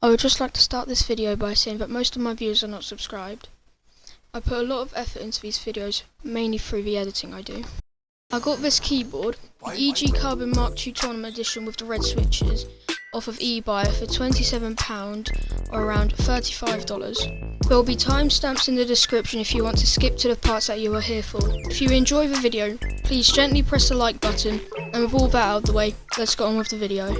I would just like to start this video by saying that most of my viewers are not subscribed. I put a lot of effort into these videos, mainly through the editing I do. I got this keyboard, the EG Carbon Mark II Tournament Edition with the red switches, off of eBuy for £27 or around $35. There will be timestamps in the description if you want to skip to the parts that you are here for. If you enjoy the video, please gently press the like button, and with all that out of the way, let's get on with the video.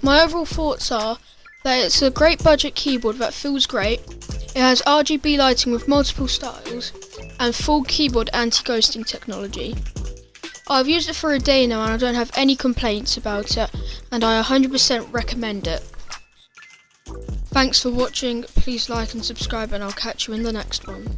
My overall thoughts are that it's a great budget keyboard that feels great. It has RGB lighting with multiple styles and full keyboard anti-ghosting technology. I've used it for a day now and I don't have any complaints about it, and I 100% recommend it. Thanks for watching, please like and subscribe, and I'll catch you in the next one.